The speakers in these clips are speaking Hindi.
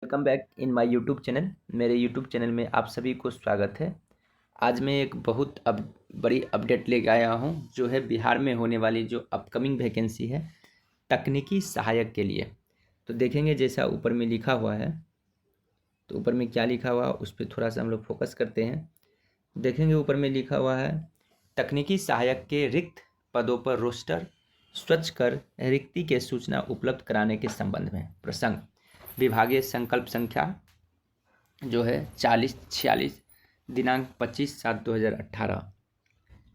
Welcome back in my YouTube channel. मेरे यूट्यूब चैनल में आप सभी को स्वागत है। आज मैं एक बहुत बड़ी अपडेट लेके आया हूं, जो है बिहार में होने वाली जो अपकमिंग वैकेंसी है तकनीकी सहायक के लिए। तो देखेंगे जैसा ऊपर में लिखा हुआ है, तो ऊपर में क्या लिखा हुआ उस पर थोड़ा सा हम लोग फोकस करते हैं। देखेंगे ऊपर में लिखा हुआ है तकनीकी सहायक के रिक्त पदों पर रोस्टर स्वच्छ कर रिक्ति के सूचना उपलब्ध कराने के संबंध में प्रसंग विभागीय संकल्प संख्या जो है 4046 दिनांक 25/7/2018।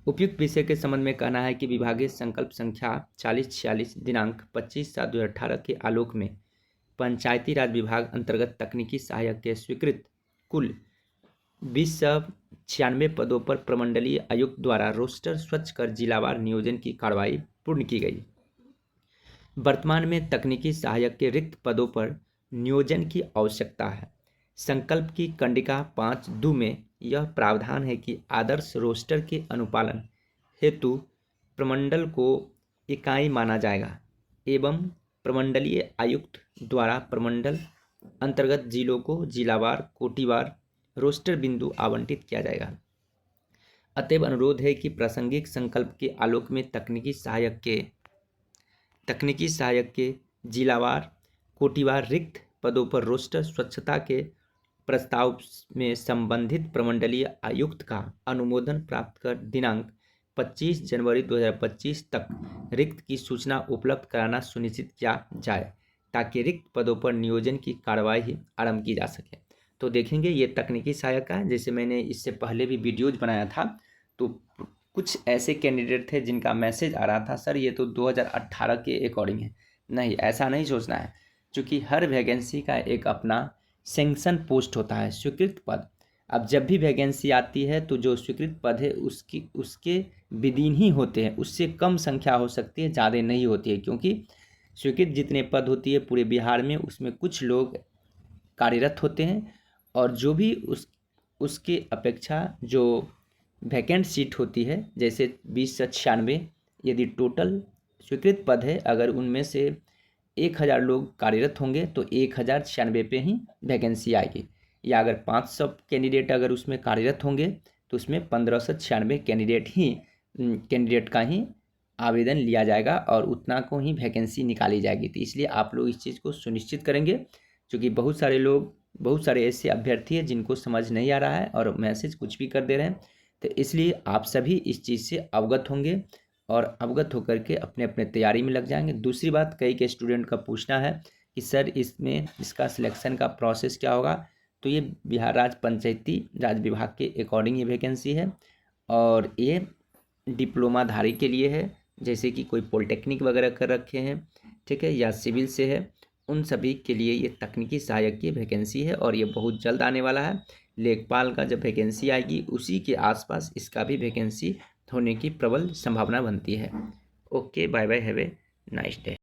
उपयुक्त विषय के संबंध में कहना है कि विभागीय संकल्प संख्या 4046 दिनांक 25/7/2018 के आलोक में पंचायती राज विभाग अंतर्गत तकनीकी सहायक के स्वीकृत कुल 2096 पदों पर प्रमंडलीय आयुक्त द्वारा रोस्टर स्वच्छ कर जिलावार नियोजन की कार्रवाई पूर्ण की गई। वर्तमान में तकनीकी सहायक के रिक्त पदों पर नियोजन की आवश्यकता है। संकल्प की कंडिका 5(2) में यह प्रावधान है कि आदर्श रोस्टर के अनुपालन हेतु प्रमंडल को इकाई माना जाएगा एवं प्रमंडलीय आयुक्त द्वारा प्रमंडल अंतर्गत जिलों को जिलावार कोटिवार रोस्टर बिंदु आवंटित किया जाएगा। अतएव अनुरोध है कि प्रासंगिक संकल्प के आलोक में तकनीकी सहायक के जिलावार कोटिवार रिक्त पदों पर रोस्टर स्वच्छता के प्रस्ताव में संबंधित प्रमंडलीय आयुक्त का अनुमोदन प्राप्त कर दिनांक 25 जनवरी 2025 तक रिक्त की सूचना उपलब्ध कराना सुनिश्चित किया जाए, ताकि रिक्त पदों पर नियोजन की कार्यवाही आरंभ की जा सके। तो देखेंगे ये तकनीकी सहायक का, जैसे मैंने इससे पहले भी वीडियोज बनाया था, तो कुछ ऐसे कैंडिडेट थे जिनका मैसेज आ रहा था, सर ये तो 2018 के अकॉर्डिंग है। नहीं, ऐसा नहीं सोचना है, क्योंकि हर वैकेंसी का एक अपना सेंक्शन पोस्ट होता है, स्वीकृत पद। अब जब भी वैकेंसी आती है तो जो स्वीकृत पद है उसके विदिन ही होते हैं, उससे कम संख्या हो सकती है, ज़्यादा नहीं होती है, क्योंकि स्वीकृत जितने पद होती है पूरे बिहार में, उसमें कुछ लोग कार्यरत होते हैं और जो भी उसके अपेक्षा जो वैकेंट सीट होती है, जैसे 20 से 96 यदि टोटल स्वीकृत पद है, अगर उनमें से 1000 लोग कार्यरत होंगे तो 1096 पे ही वैकेंसी आएगी। या अगर 500 कैंडिडेट अगर उसमें कार्यरत होंगे तो उसमें 1596 कैंडिडेट का ही आवेदन लिया जाएगा और उतना को ही वैकेंसी निकाली जाएगी। तो इसलिए आप लोग इस चीज़ को सुनिश्चित करेंगे, क्योंकि बहुत सारे ऐसे अभ्यर्थी हैं जिनको समझ नहीं आ रहा है और मैसेज कुछ भी कर दे रहे हैं। तो इसलिए आप सभी इस चीज़ से अवगत होंगे और अवगत होकर के अपने अपने तैयारी में लग जाएंगे। दूसरी बात, कई के स्टूडेंट का पूछना है कि सर इसका सिलेक्शन का प्रोसेस क्या होगा। तो ये बिहार राज्य पंचायती राज विभाग के अकॉर्डिंग ये वैकेंसी है और ये डिप्लोमाधारी के लिए है, जैसे कि कोई पॉलिटेक्निक वगैरह कर रखे हैं, ठीक है, या सिविल से है, उन सभी के लिए ये तकनीकी सहायक की वैकेंसी है और ये बहुत जल्द आने वाला है। लेखपाल का जब वैकेंसी आएगी उसी के आसपास इसका भी वैकेंसी होने की प्रबल संभावना बनती है। Okay, bye bye, have a nice day.